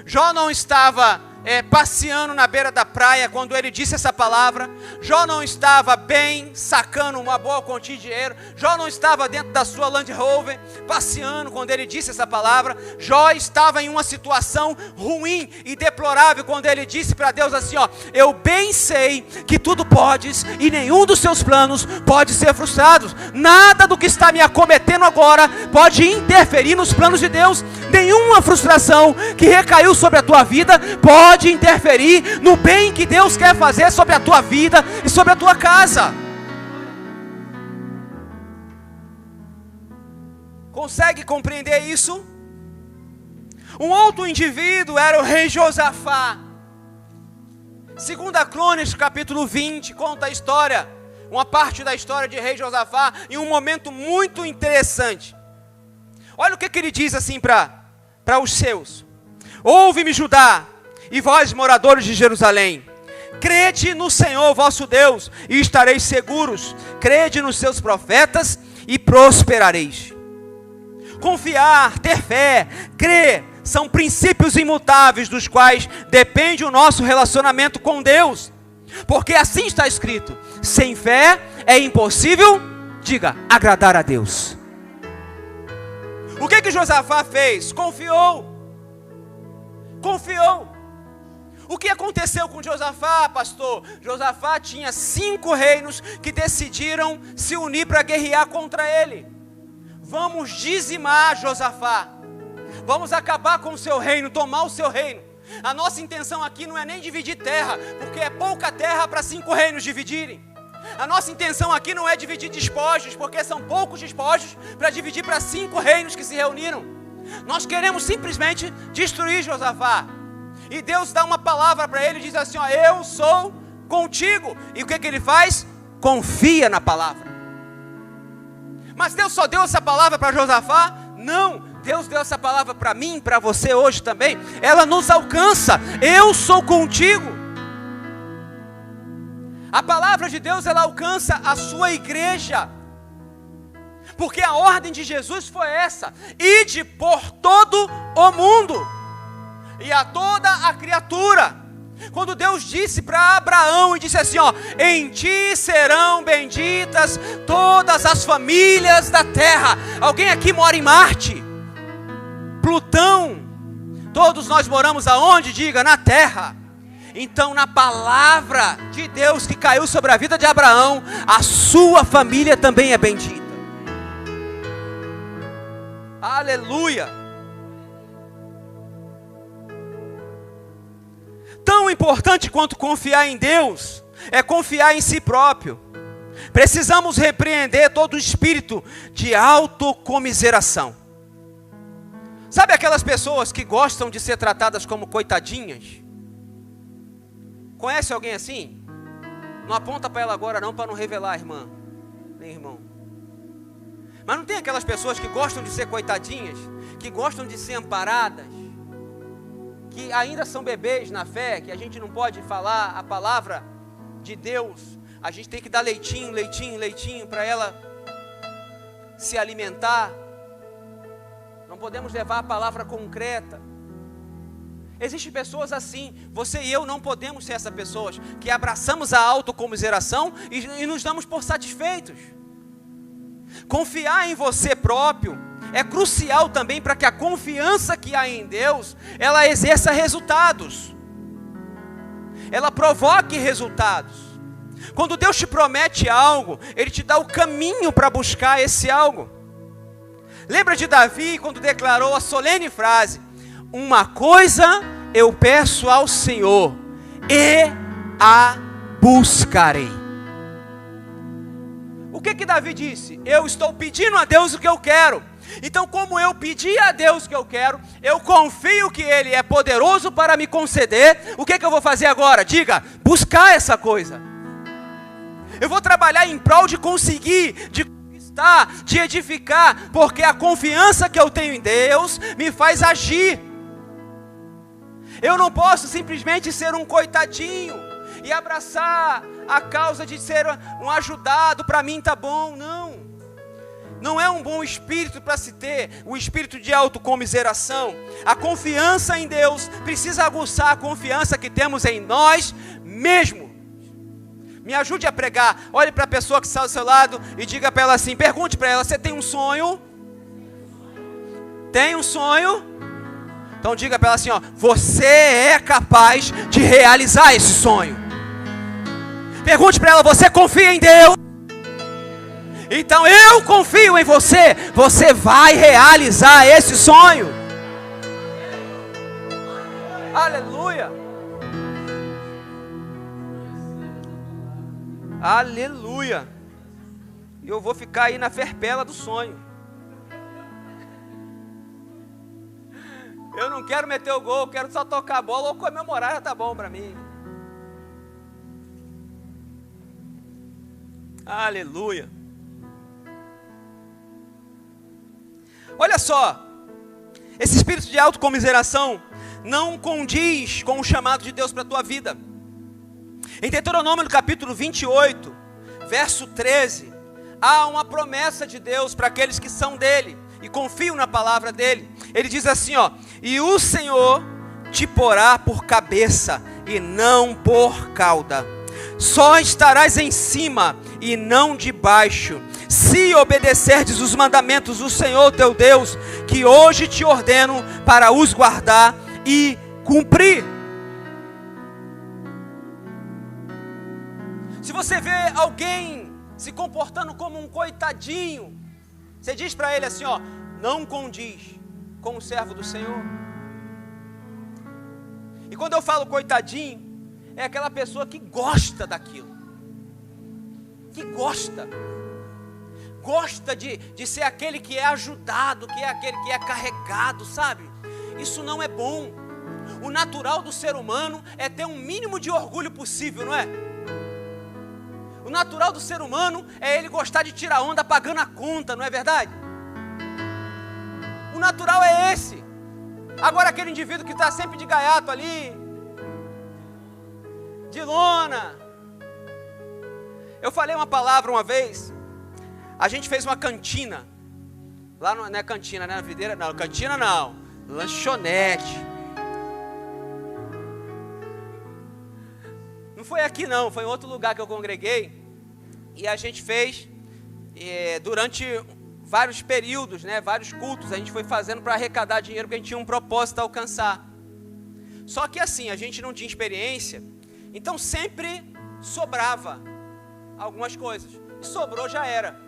Jó não estava passeando na beira da praia quando ele disse essa palavra, Jó não estava bem, sacando uma boa quantia de dinheiro, Jó não estava dentro da sua Land Rover, passeando quando ele disse essa palavra. Jó estava em uma situação ruim e deplorável quando ele disse para Deus assim, eu bem sei que tudo podes e nenhum dos seus planos pode ser frustrado, nada do que está me acometendo agora pode interferir nos planos de Deus, nenhuma frustração que recaiu sobre a tua vida pode interferir no bem que Deus quer fazer sobre a tua vida e sobre a tua casa. Consegue compreender isso? Um outro indivíduo era o rei Josafá. 2 Crônicas capítulo 20 conta a história, uma parte da história de rei Josafá, em um momento muito interessante. Olha o que ele diz assim para os seus: ouve-me, Judá, e vós, moradores de Jerusalém, crede no Senhor vosso Deus e estareis seguros, crede nos seus profetas e prosperareis. Confiar, ter fé, crer, são princípios imutáveis dos quais depende o nosso relacionamento com Deus, porque assim está escrito: sem fé é impossível, diga, agradar a Deus. O que Josafá fez? Confiou. O que aconteceu com Josafá, pastor? Josafá tinha 5 reinos que decidiram se unir para guerrear contra ele. Vamos dizimar Josafá, vamos acabar com o seu reino, tomar o seu reino. A nossa intenção aqui não é nem dividir terra, porque é pouca terra para 5 reinos dividirem. A nossa intenção aqui não é dividir despojos, porque são poucos despojos para dividir para 5 reinos que se reuniram. Nós queremos simplesmente destruir Josafá. E Deus dá uma palavra para ele e diz assim, eu sou contigo. E o que ele faz? Confia na palavra. Mas Deus só deu essa palavra para Josafá? Não, Deus deu essa palavra para mim, para você hoje também. Ela nos alcança, eu sou contigo. A palavra de Deus, ela alcança a sua igreja. Porque a ordem de Jesus foi essa: ide por todo o mundo e a toda a criatura. Quando Deus disse para Abraão e disse assim, em ti serão benditas todas as famílias da terra. Alguém aqui mora em Marte? Plutão? Todos nós moramos aonde? Diga, na terra. Então, na palavra de Deus que caiu sobre a vida de Abraão, a sua família também é bendita. Aleluia. Tão importante quanto confiar em Deus é confiar em si próprio. Precisamos repreender todo o espírito de autocomiseração. Sabe aquelas pessoas que gostam de ser tratadas como coitadinhas? Conhece alguém assim? Não aponta para ela agora não, para não revelar, irmã, nem irmão. Mas não tem aquelas pessoas que gostam de ser coitadinhas, que gostam de ser amparadas, que ainda são bebês na fé, que a gente não pode falar a palavra de Deus, a gente tem que dar leitinho para ela se alimentar, não podemos levar a palavra concreta. Existem pessoas assim, você e eu não podemos ser essas pessoas, que abraçamos a autocomiseração e nos damos por satisfeitos. Confiar em você próprio é crucial também para que a confiança que há em Deus, ela exerça resultados. Ela provoque resultados. Quando Deus te promete algo, Ele te dá o caminho para buscar esse algo. Lembra de Davi quando declarou a solene frase: uma coisa eu peço ao Senhor e a buscarei. O que Davi disse? Eu estou pedindo a Deus o que eu quero. Então, como eu pedi a Deus o que eu quero, eu confio que Ele é poderoso para me conceder. O que eu vou fazer agora? Diga, buscar essa coisa. Eu vou trabalhar em prol de conseguir, de conquistar, de edificar, porque a confiança que eu tenho em Deus me faz agir. Eu não posso simplesmente ser um coitadinho e abraçar a causa de ser um ajudado, para mim tá bom. Não é um bom espírito para se ter, o espírito de autocomiseração. A confiança em Deus precisa aguçar a confiança que temos em nós mesmos. Me ajude a pregar. Olhe para a pessoa que está ao seu lado e diga para ela assim, pergunte para ela, você tem um sonho? Tem um sonho? Então diga para ela assim, ó, você é capaz de realizar esse sonho. Pergunte para ela, você confia em Deus? Então eu confio em você, você vai realizar esse sonho. Aleluia. Aleluia. E eu vou ficar aí na ferpela do sonho. Eu não quero meter o gol, eu quero só tocar a bola ou comemorar, já tá bom para mim. Aleluia. Olha só, esse espírito de autocomiseração não condiz com o chamado de Deus para a tua vida. Em Deuteronômio no capítulo 28, verso 13, há uma promessa de Deus para aqueles que são dele e confiam na palavra dele. Ele diz assim, ó, e o Senhor te porá por cabeça e não por cauda. Só estarás em cima e não debaixo, se obedecerdes os mandamentos do Senhor teu Deus, que hoje te ordeno para os guardar e cumprir. Se você vê alguém se comportando como um coitadinho, você diz para ele assim, ó, não condiz com o servo do Senhor. E quando eu falo coitadinho, é aquela pessoa que gosta daquilo, que gosta de ser aquele que é ajudado, que é aquele que é carregado, sabe? Isso não é bom. O natural do ser humano é ter um mínimo de orgulho possível, não é? O natural do ser humano é ele gostar de tirar onda pagando a conta, não é verdade? O natural é esse. Agora aquele indivíduo que está sempre de gaiato ali, de lona. Eu falei uma palavra uma vez. A gente fez uma cantina. Lá não é cantina, né? Na videira, não, cantina não. Lanchonete. Não foi aqui não, foi em outro lugar que eu congreguei. E a gente fez durante vários períodos, né? Vários cultos. A gente foi fazendo para arrecadar dinheiro, porque a gente tinha um propósito a alcançar. Só que assim, a gente não tinha experiência. Então sempre sobrava algumas coisas. E sobrou já era,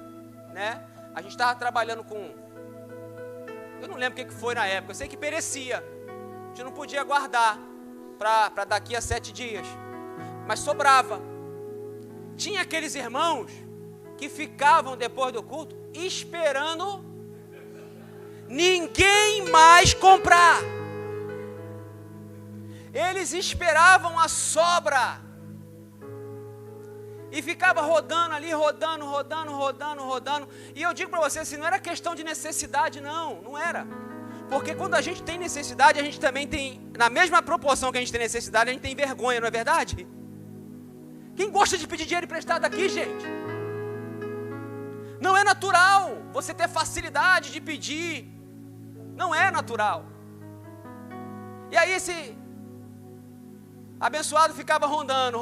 né? A gente estava trabalhando com... Eu não lembro o que foi na época. Eu sei que perecia. A gente não podia guardar para daqui a 7 dias. Mas sobrava. Tinha aqueles irmãos que ficavam depois do culto esperando ninguém mais comprar. Eles esperavam a sobra. E ficava rodando ali, rodando. E eu digo para você assim, não era questão de necessidade, não era. Porque quando a gente tem necessidade, a gente também tem, na mesma proporção que a gente tem necessidade, a gente tem vergonha, não é verdade? Quem gosta de pedir dinheiro emprestado aqui, gente? Não é natural você ter facilidade de pedir. Não é natural. E aí esse abençoado ficava rodando.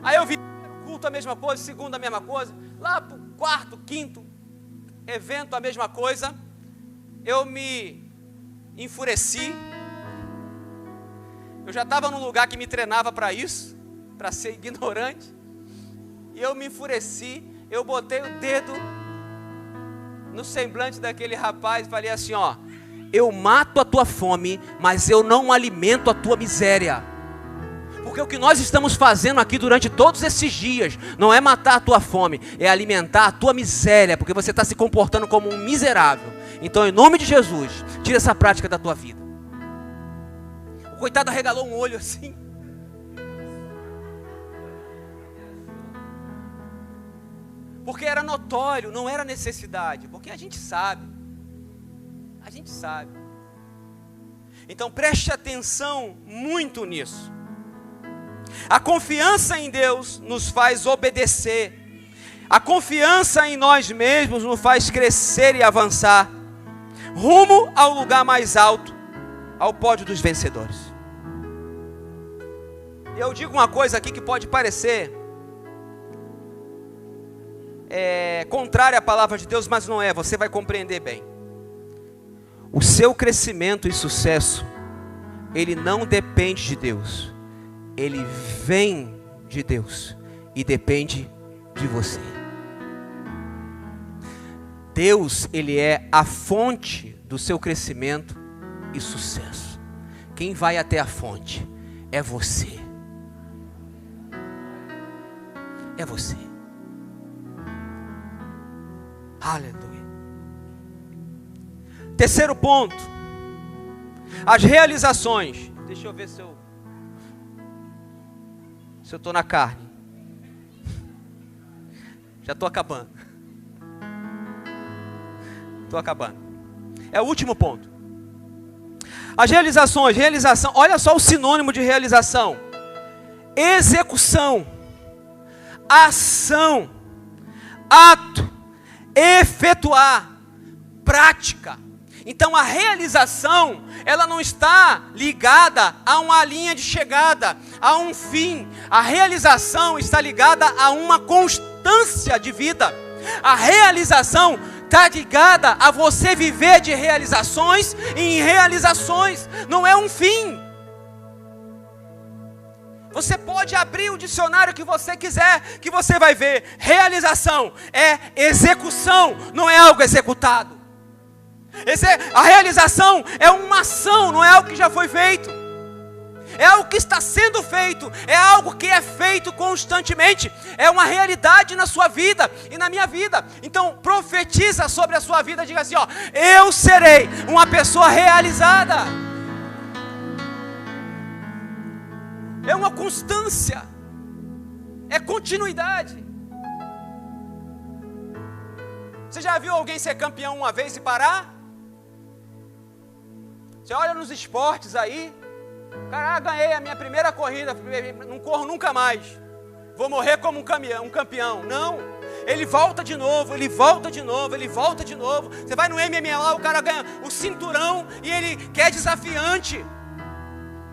Aí eu vi culto a mesma coisa, segundo a mesma coisa. Lá quarto, quinto evento, a mesma coisa. Eu me enfureci. Eu já estava num lugar que me treinava para isso, para ser ignorante. E eu me enfureci. Eu botei o dedo no semblante daquele rapaz e falei assim, ó: eu mato a tua fome, mas eu não alimento a tua miséria. Porque o que nós estamos fazendo aqui durante todos esses dias não é matar a tua fome, é alimentar a tua miséria, porque você está se comportando como um miserável. Então, em nome de Jesus, tira essa prática da tua vida. O coitado arregalou um olho assim. Porque era notório, não era necessidade. Porque a gente sabe. A gente sabe. Então preste atenção muito nisso. A confiança em Deus nos faz obedecer. A confiança em nós mesmos nos faz crescer e avançar rumo ao lugar mais alto, ao pódio dos vencedores. Eu digo uma coisa aqui que pode parecer contrária à palavra de Deus, mas não é, você vai compreender bem. O seu crescimento e sucesso, ele não depende de Deus, ele vem de Deus e depende de você. Deus, ele é a fonte do seu crescimento e sucesso. Quem vai até a fonte é você. É você. Aleluia. Terceiro ponto. As realizações. Deixa eu ver se eu estou na carne. Já estou acabando. Estou acabando. É o último ponto. As realizações. Realização. Olha só o sinônimo de realização. Execução. Ação. Ato. Efetuar. Prática. Então a realização, ela não está ligada a uma linha de chegada, a um fim. A realização está ligada a uma constância de vida. A realização está ligada a você viver de realizações em realizações. Não é um fim. Você pode abrir o dicionário que você quiser, que você vai ver. Realização é execução, não é algo executado. A realização é uma ação, não é algo que já foi feito. É algo que está sendo feito, é algo que é feito constantemente. É uma realidade na sua vida e na minha vida. Então profetiza sobre a sua vida, diga assim, ó: eu serei uma pessoa realizada. É uma constância, é continuidade. Você já viu alguém ser campeão uma vez e parar? Você olha nos esportes aí, cara, ganhei a minha primeira corrida, não corro nunca mais, vou morrer como um campeão. Não, ele volta de novo, ele volta de novo, ele volta de novo. Você vai no MMA lá, o cara ganha o cinturão e ele quer desafiante.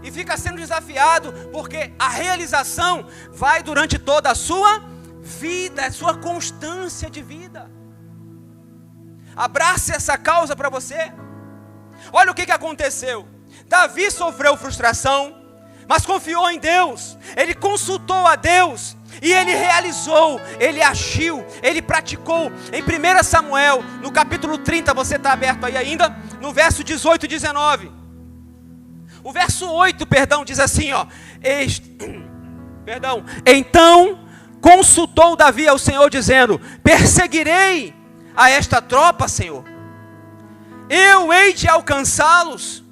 E fica sendo desafiado, porque a realização vai durante toda a sua vida, a sua constância de vida. Abrace essa causa para você. Olha o que aconteceu. Davi sofreu frustração, mas confiou em Deus. Ele consultou a Deus e ele realizou, ele agiu, ele praticou. Em 1 Samuel, no capítulo 30, você está aberto aí ainda, no verso 18 e 19. O verso 8, diz assim, ó. Então consultou Davi ao Senhor, dizendo: perseguirei a esta tropa, Senhor? Eu hei de alcançá-los?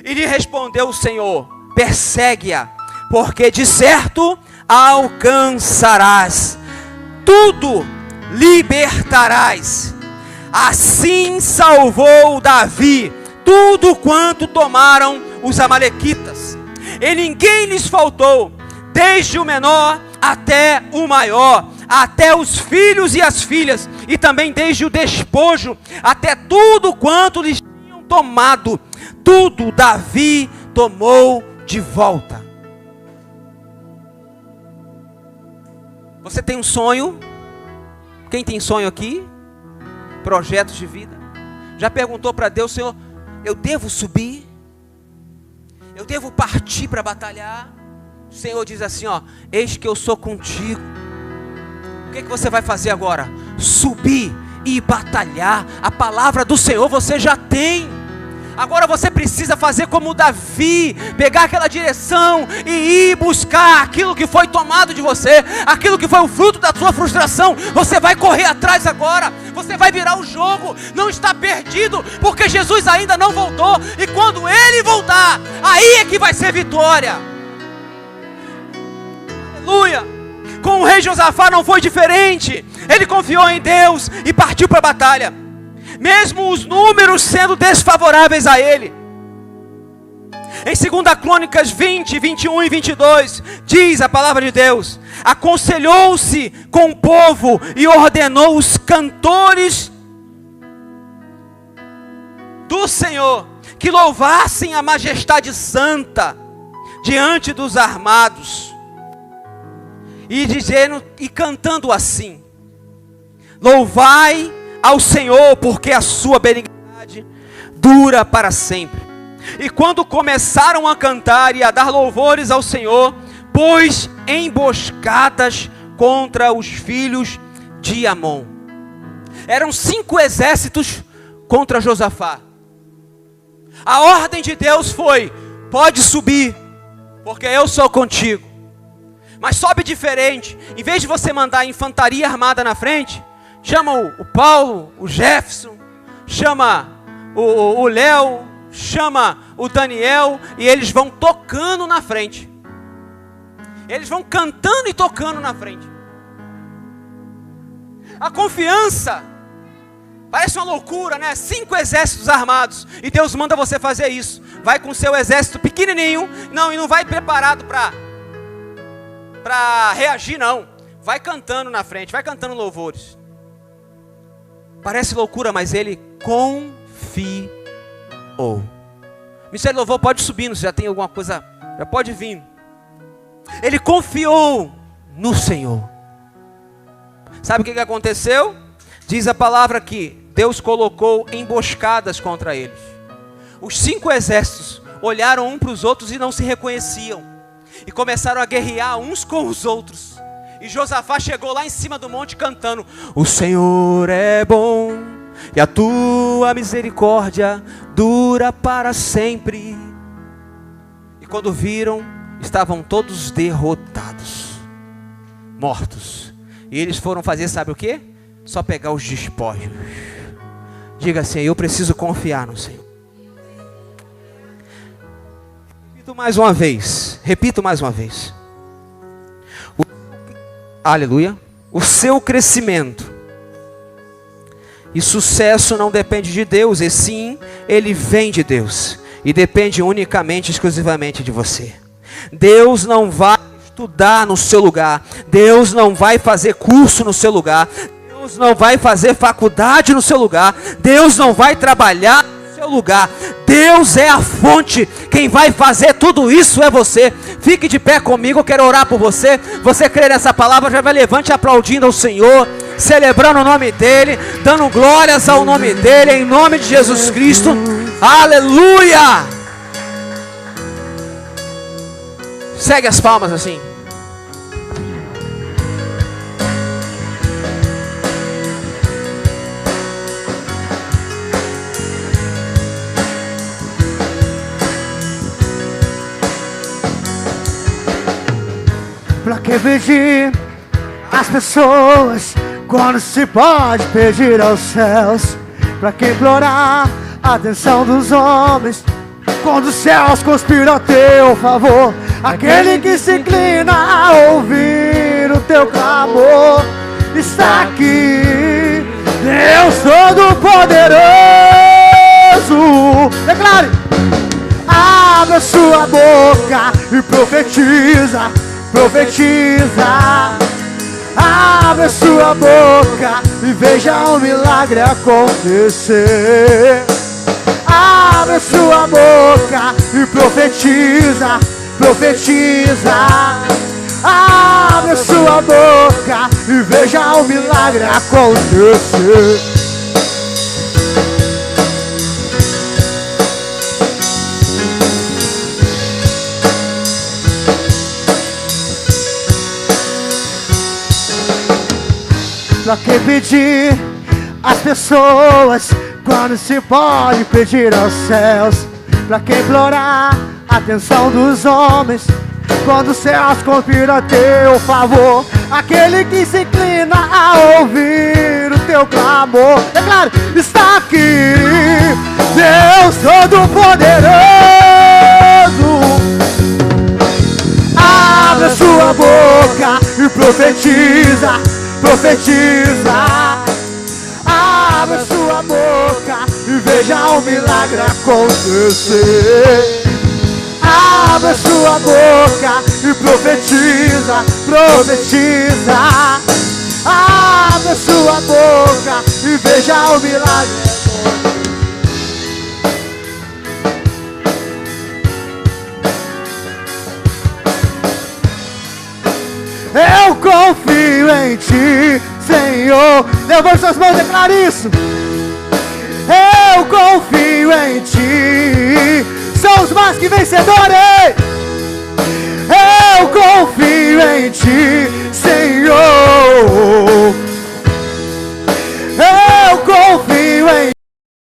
E lhe respondeu o Senhor: persegue-a, porque de certo alcançarás, tudo libertarás. Assim salvou Davi tudo quanto tomaram os amalequitas, e ninguém lhes faltou, desde o menor até o maior, até os filhos e as filhas, e também desde o despojo, até tudo quanto lhes tinham tomado, tudo Davi tomou de volta. Você tem um sonho? Quem tem sonho aqui? Projetos de vida? Já perguntou para Deus: Senhor, eu devo subir? Eu devo partir para batalhar? O Senhor diz assim, ó: eis que eu sou contigo. O que você vai fazer agora? Subir e batalhar. A palavra do Senhor você já tem. Agora você precisa fazer como Davi, pegar aquela direção e ir buscar aquilo que foi tomado de você, aquilo que foi o fruto da sua frustração. Você vai correr atrás agora, você vai virar o jogo, não está perdido, porque Jesus ainda não voltou, e quando Ele voltar, aí é que vai ser vitória. Aleluia! Com o rei Josafá não foi diferente, ele confiou em Deus e partiu para a batalha. Mesmo os números sendo desfavoráveis a ele. Em 2 Crônicas 20, 21 e 22, diz a palavra de Deus: aconselhou-se com o povo e ordenou os cantores do Senhor que louvassem a majestade santa diante dos armados, e dizendo e cantando assim: louvai ao Senhor, porque a sua benignidade dura para sempre. E quando começaram a cantar e a dar louvores ao Senhor, pôs emboscadas contra os filhos de Amon. Eram 5 exércitos contra Josafá. A ordem de Deus foi: pode subir, porque eu sou contigo. Mas sobe diferente. Em vez de você mandar a infantaria armada na frente, chama o Paulo, o Jefferson, chama o Léo, chama o Daniel, e eles vão tocando na frente. Eles vão cantando e tocando na frente. A confiança parece uma loucura, né? 5 exércitos armados, e Deus manda você fazer isso. Vai com o seu exército pequenininho, não, e não vai preparado para reagir, não. Vai cantando na frente, vai cantando louvores. Parece loucura, mas ele confiou. Ministério de Louvor pode subir, se já tem alguma coisa, já pode vir. Ele confiou no Senhor. Sabe o que aconteceu? Diz a palavra que Deus colocou emboscadas contra eles. Os 5 exércitos olharam um para os outros e não se reconheciam, e começaram a guerrear uns com os outros. E Josafá chegou lá em cima do monte cantando: o Senhor é bom, e a tua misericórdia dura para sempre. E quando viram, estavam todos derrotados, mortos. E eles foram fazer, sabe o que? Só pegar os despojos. Diga assim: eu preciso confiar no Senhor. Repito mais uma vez. Aleluia. O seu crescimento e sucesso não depende de Deus, e sim, ele vem de Deus. E depende unicamente, exclusivamente de você. Deus não vai estudar no seu lugar. Deus não vai fazer curso no seu lugar. Deus não vai fazer faculdade no seu lugar. Deus não vai trabalhar no seu lugar. Deus é a fonte. Quem vai fazer tudo isso é você. Fique de pé comigo, eu quero orar por você. Você crê nessa palavra, já vai levante aplaudindo ao Senhor, celebrando o nome dEle, dando glórias ao nome dEle, em nome de Jesus Cristo. Aleluia! Segue as palmas assim. Pra que pedir às pessoas quando se pode pedir aos céus? Pra que implorar a atenção dos homens quando os céus conspiram a teu favor? Aquele que se inclina a ouvir o teu clamor está aqui, Deus Todo-Poderoso. Declare: abra sua boca e profetiza. Profetiza, abre sua boca e veja o milagre acontecer. Abre sua boca e profetiza, profetiza. Abre a sua boca e veja o milagre acontecer. Pra que pedir às pessoas quando se pode pedir aos céus? Pra que implorar a atenção dos homens quando os céus conspiram a teu favor? Aquele que se inclina a ouvir o teu clamor, é claro, está aqui, Deus Todo-Poderoso. Abre a sua boca e profetiza, profetiza. Abra sua boca e veja o milagre acontecer. Abra sua boca e profetiza, profetiza. Abra sua boca e veja o milagre. Eu confio em ti, Senhor. Levante suas mãos e declare isso. Eu confio em ti. Somos mais que vencedores. Eu confio em ti.